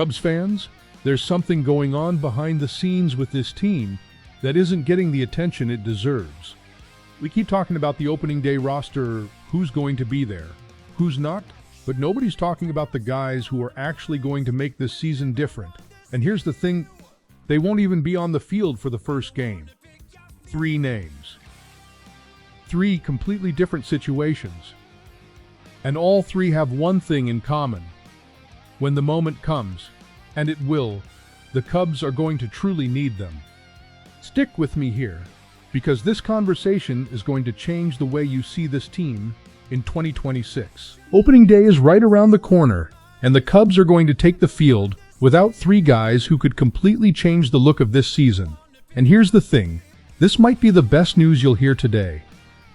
Cubs fans, there's something going on behind the scenes with this team that isn't getting the attention it deserves. We keep talking about the opening day roster, who's going to be there, who's not, but nobody's talking about the guys who are actually going to make this season different. And here's the thing, they won't even be on the field for the first game. 3 names. 3 completely different situations. And all 3 have one thing in common. When the moment comes, and it will, the Cubs are going to truly need them. Stick with me here, because this conversation is going to change the way you see this team in 2026. Opening day is right around the corner, and the Cubs are going to take the field without 3 guys who could completely change the look of this season. And here's the thing, this might be the best news you'll hear today.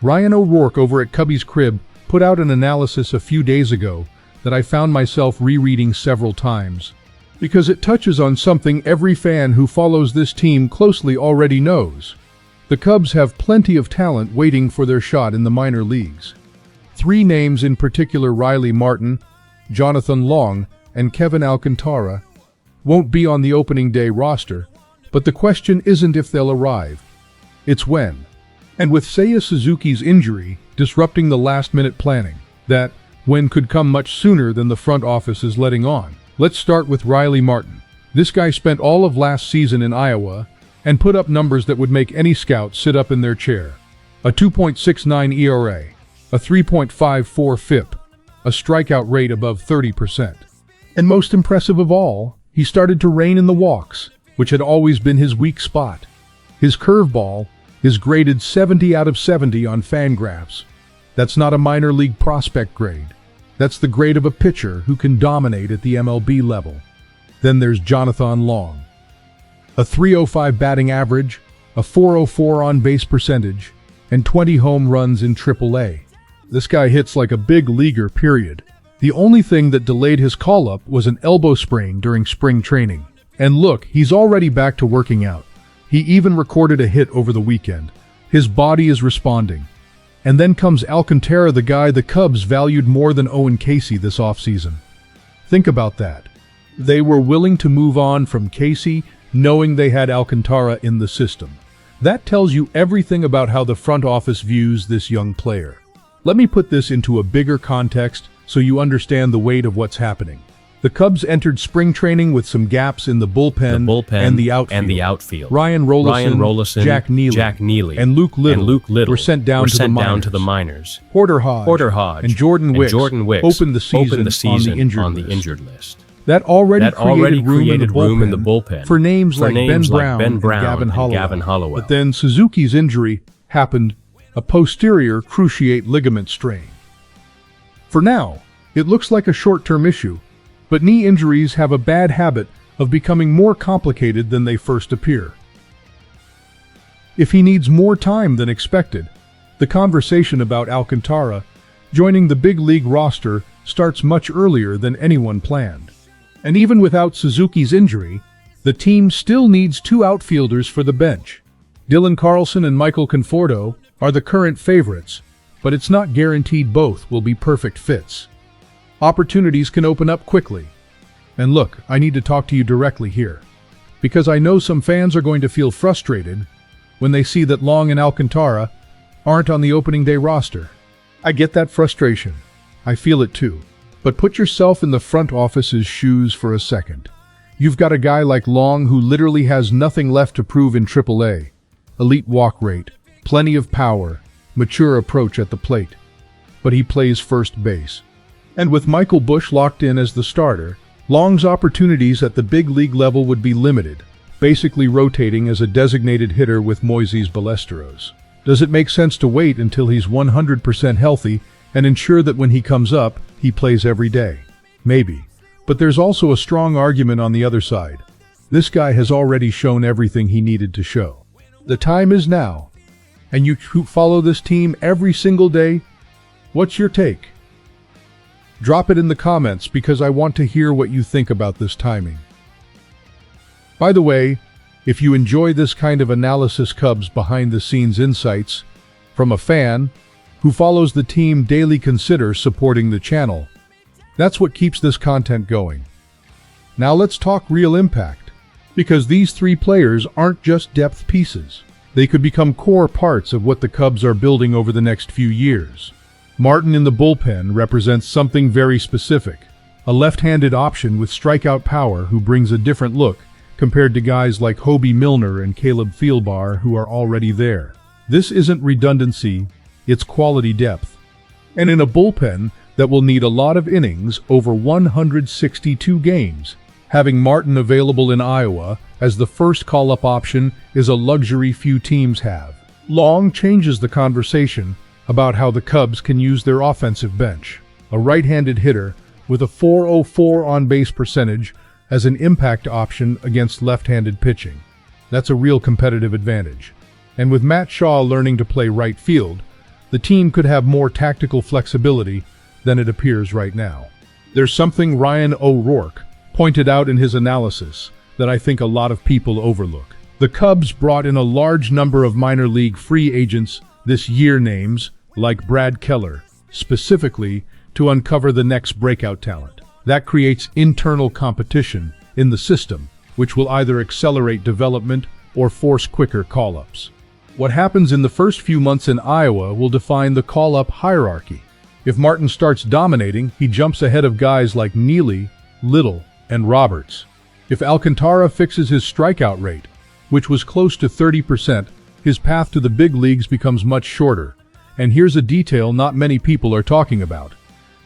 Ryan O'Rourke over at Cubby's Crib put out an analysis a few days ago that I found myself rereading several times, because it touches on something every fan who follows this team closely already knows. The Cubs have plenty of talent waiting for their shot in the minor leagues. 3 names in particular, Riley Martin, Jonathan Long, and Kevin Alcantara, won't be on the opening day roster, but the question isn't if they'll arrive, it's when. And with Seiya Suzuki's injury disrupting the last-minute planning, that when could come much sooner than the front office is letting on. Let's start with Riley Martin. This guy spent all of last season in Iowa and put up numbers that would make any scout sit up in their chair. A 2.69 ERA, a 3.54 FIP, a strikeout rate above 30%. And most impressive of all, he started to rein in the walks, which had always been his weak spot. His curveball is graded 70 out of 70 on Fangraphs. That's not a minor league prospect grade. That's the grade of a pitcher who can dominate at the MLB level. Then there's Jonathan Long. A 305 batting average, a 404 on-base percentage, and 20 home runs in AAA. This guy hits like a big leaguer, period. The only thing that delayed his call-up was an elbow sprain during spring training. And look, he's already back to working out. He even recorded a hit over the weekend. His body is responding. And then comes Alcantara, the guy the Cubs valued more than Owen Casey this offseason. Think about that. They were willing to move on from Casey, knowing they had Alcantara in the system. That tells you everything about how the front office views this young player. Let me put this into a bigger context so you understand the weight of what's happening. The Cubs entered spring training with some gaps in the bullpen and the outfield. Ryan Rollison, Jack Neely, and Luke Little were sent down to the minors. Porter Hodge, and Jordan Wicks opened the season on the injured list. That already created room in the bullpen for names like Ben Brown and Gavin Hollowell. But then Suzuki's injury happened, a posterior cruciate ligament strain. For now, it looks like a short-term issue, but knee injuries have a bad habit of becoming more complicated than they first appear. If he needs more time than expected, the conversation about Alcantara joining the big league roster starts much earlier than anyone planned. And even without Suzuki's injury, the team still needs 2 outfielders for the bench. Dylan Carlson and Michael Conforto are the current favorites, but it's not guaranteed both will be perfect fits. Opportunities can open up quickly. And look, I need to talk to you directly here, because I know some fans are going to feel frustrated when they see that Long and Alcantara aren't on the opening day roster. I get that frustration. I feel it too. But put yourself in the front office's shoes for a second. You've got a guy like Long who literally has nothing left to prove in AAA. Elite walk rate, plenty of power, mature approach at the plate. But he plays first base. And with Michael Busch locked in as the starter, Long's opportunities at the big league level would be limited, basically rotating as a designated hitter with Moises Ballesteros. Does it make sense to wait until he's 100% healthy and ensure that when he comes up, he plays every day? Maybe. But there's also a strong argument on the other side. This guy has already shown everything he needed to show. The time is now. And you follow this team every single day. What's your take? Drop it in the comments because I want to hear what you think about this timing. By the way, if you enjoy this kind of analysis, Cubs behind-the-scenes insights from a fan who follows the team daily, consider supporting the channel. That's what keeps this content going. Now let's talk real impact, because these three players aren't just depth pieces. They could become core parts of what the Cubs are building over the next few years. Martin in the bullpen represents something very specific, a left-handed option with strikeout power who brings a different look compared to guys like Hobie Milner and Caleb Thielbar who are already there. This isn't redundancy, it's quality depth. And in a bullpen that will need a lot of innings over 162 games, having Martin available in Iowa as the first call-up option is a luxury few teams have. Long changes the conversation about how the Cubs can use their offensive bench. A right-handed hitter with a .404 on-base percentage as an impact option against left-handed pitching. That's a real competitive advantage. And with Matt Shaw learning to play right field, the team could have more tactical flexibility than it appears right now. There's something Ryan O'Rourke pointed out in his analysis that I think a lot of people overlook. The Cubs brought in a large number of minor league free agents this year, names like Brad Keller, specifically to uncover the next breakout talent. That creates internal competition in the system, which will either accelerate development or force quicker call-ups. What happens in the first few months in Iowa will define the call-up hierarchy. If Martin starts dominating, he jumps ahead of guys like Neely, Little, and Roberts. If Alcantara fixes his strikeout rate, which was close to 30%, his path to the big leagues becomes much shorter. And here's a detail not many people are talking about.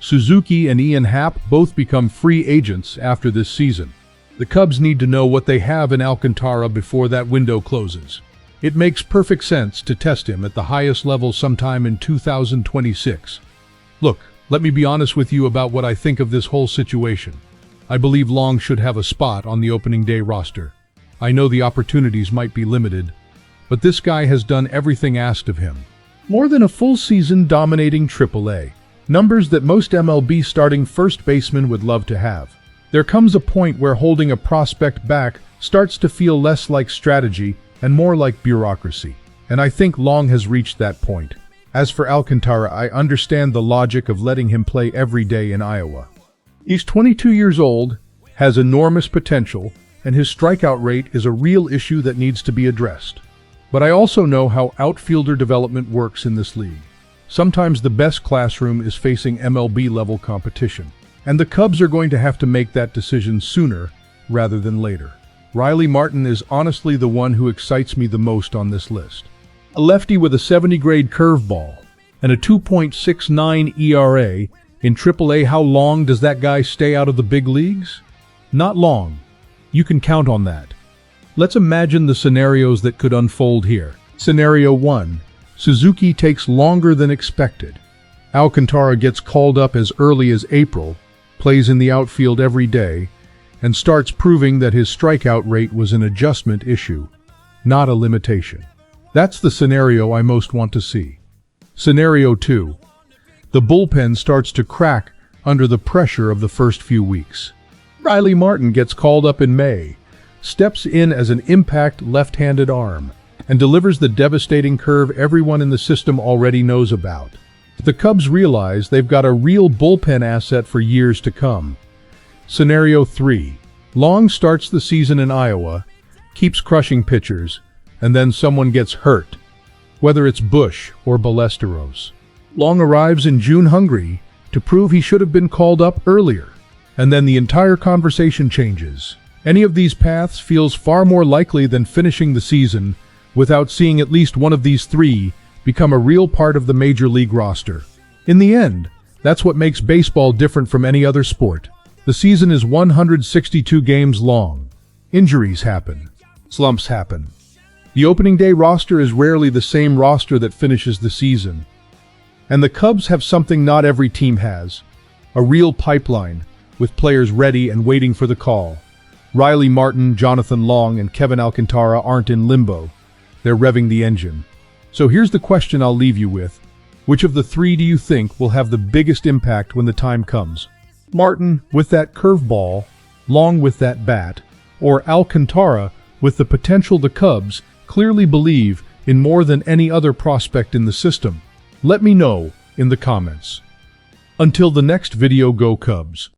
Suzuki and Ian Happ both become free agents after this season. The Cubs need to know what they have in Alcantara before that window closes. It makes perfect sense to test him at the highest level sometime in 2026. Look, let me be honest with you about what I think of this whole situation. I believe Long should have a spot on the opening day roster. I know the opportunities might be limited, but this guy has done everything asked of him. More than a full season dominating AAA. Numbers that most MLB starting first basemen would love to have. There comes a point where holding a prospect back starts to feel less like strategy and more like bureaucracy. And I think Long has reached that point. As for Alcantara, I understand the logic of letting him play every day in Iowa. He's 22 years old, has enormous potential, and his strikeout rate is a real issue that needs to be addressed. But I also know how outfielder development works in this league. Sometimes the best classroom is facing MLB-level competition, and the Cubs are going to have to make that decision sooner rather than later. Riley Martin is honestly the one who excites me the most on this list. A lefty with a 70-grade curveball and a 2.69 ERA in AAA. How long does that guy stay out of the big leagues? Not long. You can count on that. Let's imagine the scenarios that could unfold here. Scenario 1. Suzuki takes longer than expected. Alcantara gets called up as early as April, plays in the outfield every day, and starts proving that his strikeout rate was an adjustment issue, not a limitation. That's the scenario I most want to see. Scenario 2. The bullpen starts to crack under the pressure of the first few weeks. Riley Martin gets called up in May, steps in as an impact left-handed arm, and delivers the devastating curve everyone in the system already knows about. The Cubs realize they've got a real bullpen asset for years to come. Scenario 3. Long starts the season in Iowa, keeps crushing pitchers, and then someone gets hurt, whether it's Bush or Ballesteros. Long arrives in June hungry to prove he should have been called up earlier, and then the entire conversation changes. Any of these paths feels far more likely than finishing the season without seeing at least one of these three become a real part of the major league roster. In the end, that's what makes baseball different from any other sport. The season is 162 games long. Injuries happen. Slumps happen. The opening day roster is rarely the same roster that finishes the season. And the Cubs have something not every team has, a real pipeline with players ready and waiting for the call. Riley Martin, Jonathan Long, and Kevin Alcantara aren't in limbo. They're revving the engine. So here's the question I'll leave you with. Which of the three do you think will have the biggest impact when the time comes? Martin with that curveball, Long with that bat, or Alcantara with the potential the Cubs clearly believe in more than any other prospect in the system? Let me know in the comments. Until the next video, go Cubs!